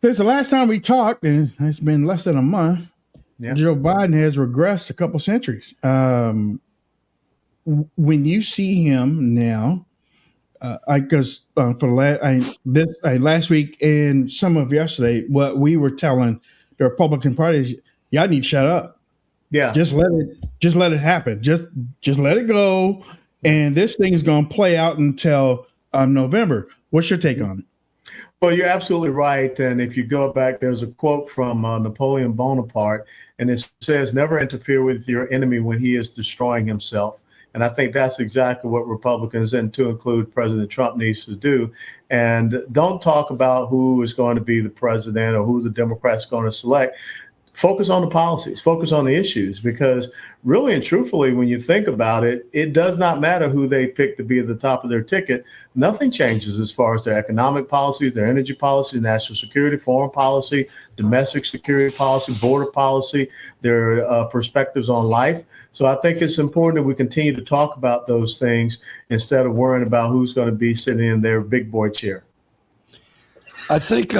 Since the last time we talked, and it's been less than a month, Yeah. Joe Biden has regressed a couple centuries. When you see him now, because for last week and some of yesterday, what we were telling the Republican Party is, y'all need to shut up. Yeah. Just let it happen. Just let it go. And this thing is going to play out until November. What's your take on it? Well, you're absolutely right. And if you go back, there's a quote from Napoleon Bonaparte, and it says, never interfere with your enemy when he is destroying himself. And I think that's exactly what Republicans, and to include President Trump, needs to do. And don't talk about who is going to be the president or who the Democrats are going to select. Focus on the policies, focus on the issues, because really and truthfully, when you think about it, it does not matter who they pick to be at the top of their ticket. Nothing changes as far as their economic policies, their energy policy, national security, foreign policy, domestic security policy, border policy, their perspectives on life. So I think it's important that we continue to talk about those things instead of worrying about who's going to be sitting in their big boy chair. I think,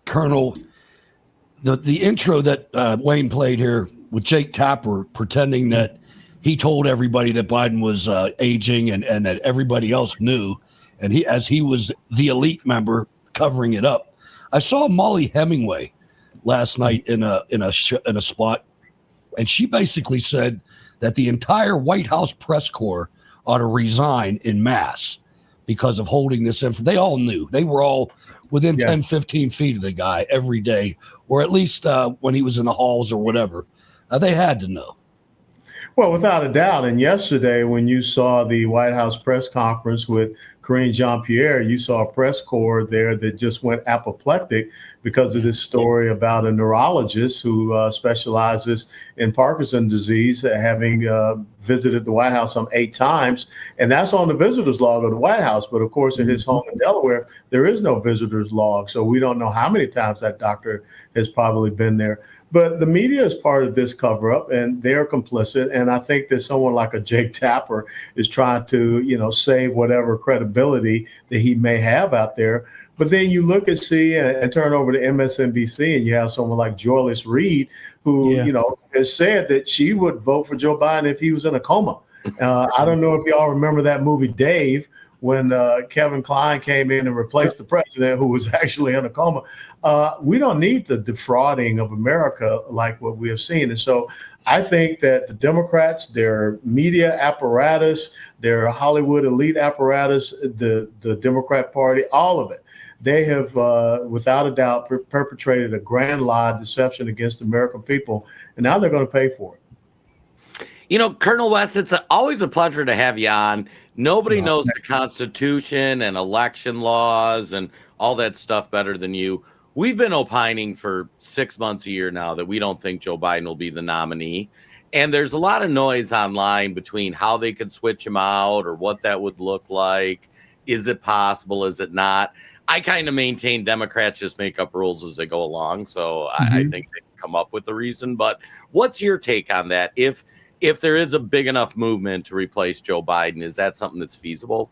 Colonel, the intro that Wayne played here with Jake Tapper pretending that he told everybody that Biden was aging and that everybody else knew, and he was the elite member covering it up. I saw Molly Hemingway last night in a spot, and she basically said that the entire White House press corps ought to resign in mass because of holding this info. They all knew. They were all within 10, 15 feet of the guy every day, or at least when he was in the halls or whatever. They had to know. Well, without a doubt. And yesterday, when you saw the White House press conference with Karine Jean-Pierre, you saw a press corps there that just went apoplectic because of this story about a neurologist who specializes in Parkinson's disease, having visited the White House some 8 times. And that's on the visitor's log of the White House. But of course, in his home in Delaware, there is no visitor's log. So we don't know how many times that doctor has probably been there. But the media is part of this cover up, and they're complicit. And I think that someone like a Jake Tapper is trying to, save whatever credibility that he may have out there. But then you look and see and turn over to MSNBC, and you have someone like Joyce Reed, who, has said that she would vote for Joe Biden if he was in a coma. I don't know if y'all remember that movie, Dave, when Kevin Kline came in and replaced the president who was actually in a coma. We don't need the defrauding of America like what we have seen. And so I think that the Democrats, their media apparatus, their Hollywood elite apparatus, the Democrat Party, all of it, they have, without a doubt, perpetrated a grand lie, deception against the American people. And now they're going to pay for it. Colonel West, it's always a pleasure to have you on. Nobody knows the Constitution and election laws and all that stuff better than you. We've been opining for 6 months, a year now, that we don't think Joe Biden will be the nominee. And there's a lot of noise online between how they could switch him out or what that would look like. Is it possible? Is it not? I kind of maintain Democrats just make up rules as they go along. So I think they can come up with a reason. But what's your take on that? If there is a big enough movement to replace Joe Biden, is that something that's feasible?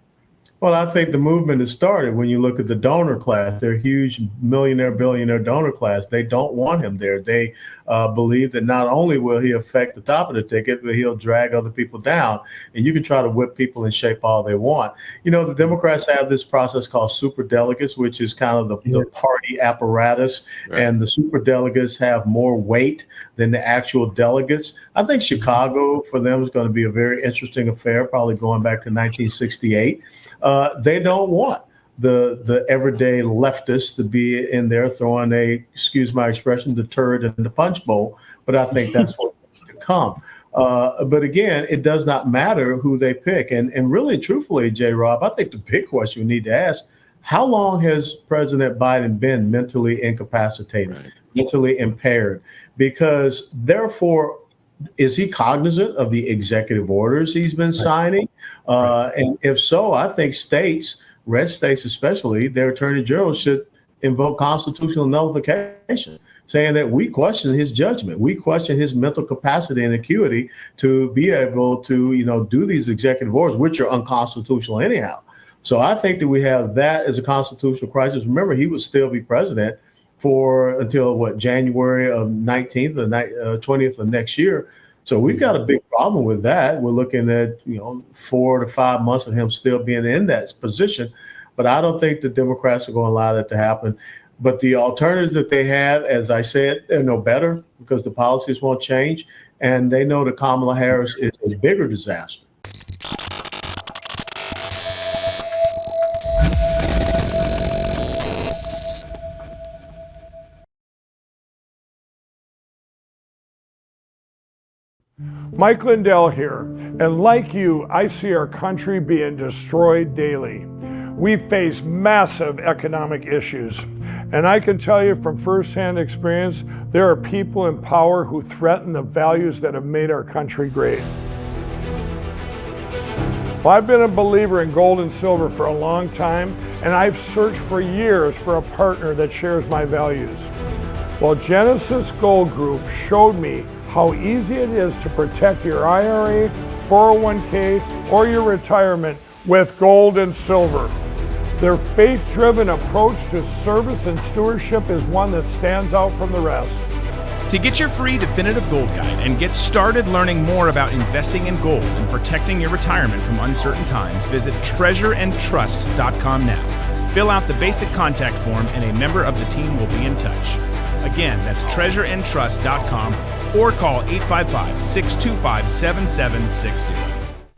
Well, I think the movement has started when you look at the donor class. They're a huge millionaire, billionaire donor class. They don't want him there. They believe that not only will he affect the top of the ticket, but he'll drag other people down. And you can try to whip people in shape all they want. The Democrats have this process called superdelegates, which is kind of the party apparatus. Right. And the superdelegates have more weight than the actual delegates. I think Chicago, for them, is going to be a very interesting affair, probably going back to 1968. They don't want the everyday leftists to be in there throwing excuse my expression, the turd in the punch bowl. But I think that's what's to come. But again, it does not matter who they pick. And really, truthfully, J-Rob, I think the big question we need to ask, how long has President Biden been mentally incapacitated, mentally impaired? Because therefore, is he cognizant of the executive orders he's been signing? And if so, I think states, red states especially, their attorney general should invoke constitutional nullification, saying that we question his judgment. We question his mental capacity and acuity to be able to, do these executive orders, which are unconstitutional anyhow. So I think that we have that as a constitutional crisis. Remember, he would still be president for until January of 19th or 20th of next year. So we've got a big problem with that. We're looking at 4 to 5 months of him still being in that position. But I don't think the Democrats are going to allow that to happen. But the alternatives that they have, as I said, they're no better because the policies won't change. And they know that Kamala Harris is a bigger disaster. Mike Lindell here, and like you, I see our country being destroyed daily. We face massive economic issues, and I can tell you from firsthand experience, there are people in power who threaten the values that have made our country great. Well, I've been a believer in gold and silver for a long time, and I've searched for years for a partner that shares my values. Well, Genesis Gold Group showed me how easy it is to protect your IRA, 401k, or your retirement with gold and silver. Their faith-driven approach to service and stewardship is one that stands out from the rest. To get your free definitive gold guide and get started learning more about investing in gold and protecting your retirement from uncertain times, visit treasureandtrust.com now. Fill out the basic contact form and a member of the team will be in touch. Again, that's treasureandtrust.com or call 855-625-7760.